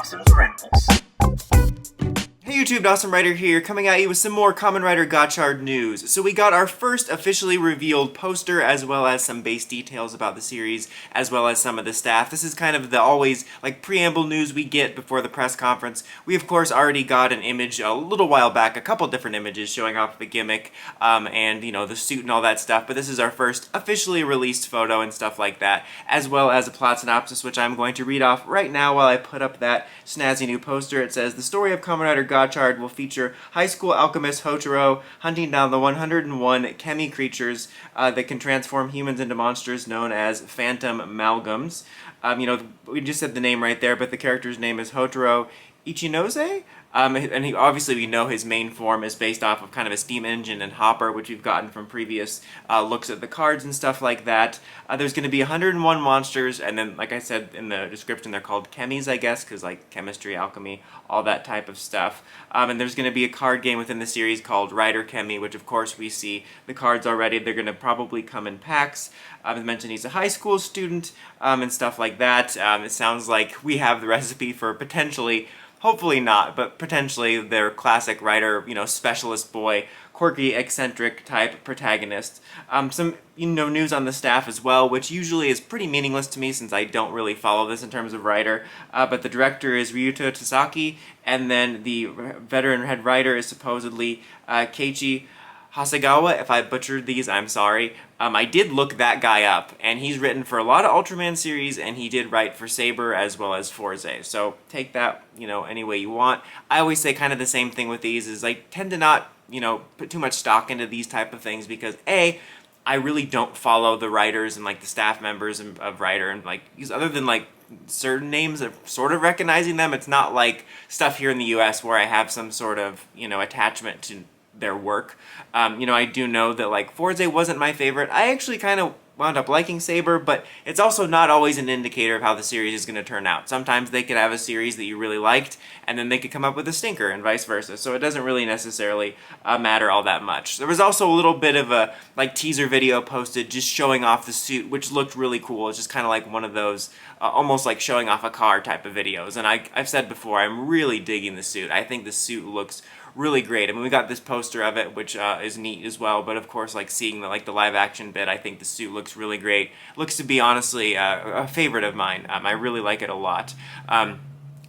Dawson's Rambles. Hey YouTube, Dawson Rider here, coming at you with some more Kamen Rider Gotchard news. So we got our first officially revealed poster, as well as some base details about the series, as well as some of the staff. This is kind of the always, preamble news we get before the press conference. We, of course, already got an image a little while back, a couple different images showing off the gimmick, and, the suit and all that stuff, but this is our first officially released photo and stuff like that, as well as a plot synopsis, which I'm going to read off right now while I put up that snazzy new poster. It says, "The story of Kamen Rider Gotchard will feature high school alchemist Hotaro hunting down the 101 Kemi creatures that can transform humans into monsters known as phantom amalgams." We just said the name right there, but the character's name is Hotaro Ichinose. And obviously we know his main form is based off of kind of a steam engine and hopper, which we've gotten from previous looks at the cards and stuff like that. There's going to be 101 monsters, and then, like I said in the description, they're called chemis, I guess, because chemistry, alchemy, all that type of stuff. And there's going to be a card game within the series called Rider Chemi, which of course we see the cards already. They're going to probably come in packs. As mentioned, he's a high school student and stuff like that. It sounds like we have the recipe for potentially, hopefully not, but potentially their classic writer, specialist boy, quirky, eccentric type protagonist. Some, news on the staff as well, which usually is pretty meaningless to me since I don't really follow this in terms of writer. But the director is Ryuto Tasaki, and then the veteran head writer is supposedly Keiichi Hasegawa. If I butchered these, I'm sorry. I did look that guy up, and he's written for a lot of Ultraman series, and he did write for Saber as well as Forze. So take that, any way you want. I always say kind of the same thing with these, is I tend to not, put too much stock into these type of things because A, I really don't follow the writers and the staff members of writer, and because other than certain names of sort of recognizing them, it's not like stuff here in the US where I have some sort of, attachment to their work. I do know that Forze wasn't my favorite. I actually kind of wound up liking Saber, but it's also not always an indicator of how the series is going to turn out. Sometimes they could have a series that you really liked, and then they could come up with a stinker, and vice versa. So it doesn't really necessarily matter all that much. There was also a little bit of a teaser video posted just showing off the suit, which looked really cool. It's just kind of one of those almost showing off a car type of videos. And I've said before, I'm really digging the suit. I think the suit looks really great. I mean, we got this poster of it, which is neat as well, but of course, seeing the live action bit, I think the suit looks really great. Looks to be, honestly, a favorite of mine. I really like it a lot. And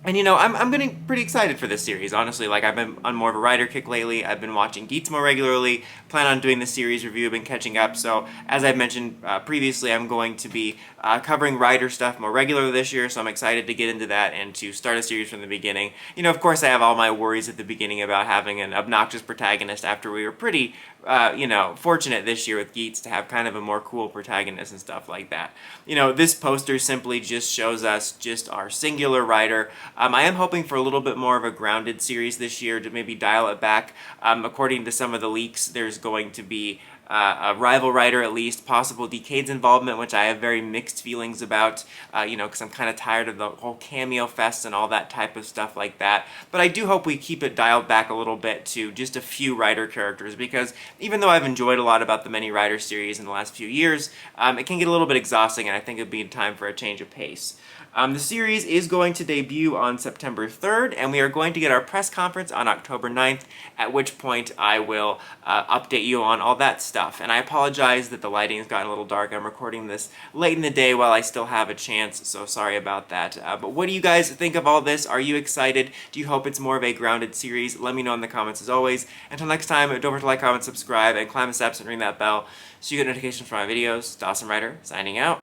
I'm getting pretty excited for this series, honestly. I've been on more of a writer kick lately. I've been watching Geats more regularly, plan on doing the series review, been catching up. So, as I've mentioned previously, I'm going to be covering writer stuff more regularly this year, so I'm excited to get into that and to start a series from the beginning. Of course, I have all my worries at the beginning about having an obnoxious protagonist after we were pretty, fortunate this year with Geats to have kind of a more cool protagonist and stuff like that. This poster simply just shows us just our singular writer. I am hoping for a little bit more of a grounded series this year to maybe dial it back. According to some of the leaks, there's going to be a rival writer at least, possible Decade's involvement, which I have very mixed feelings about, because I'm kind of tired of the whole cameo fest and all that type of stuff like that. But I do hope we keep it dialed back a little bit to just a few writer characters, because even though I've enjoyed a lot about the many writer series in the last few years, it can get a little bit exhausting, and I think it'd be time for a change of pace. The series is going to debut on September 3rd, and we are going to get our press conference on October 9th, at which point I will update you on all that stuff. And I apologize that the lighting has gotten a little dark. I'm recording this late in the day while I still have a chance, so sorry about that. But what do you guys think of all this? Are you excited? Do you hope it's more of a grounded series? Let me know in the comments as always. Until next time, don't forget to like, comment, subscribe, and climb the steps and ring that bell so you get notifications for my videos. Dawson Rider, signing out.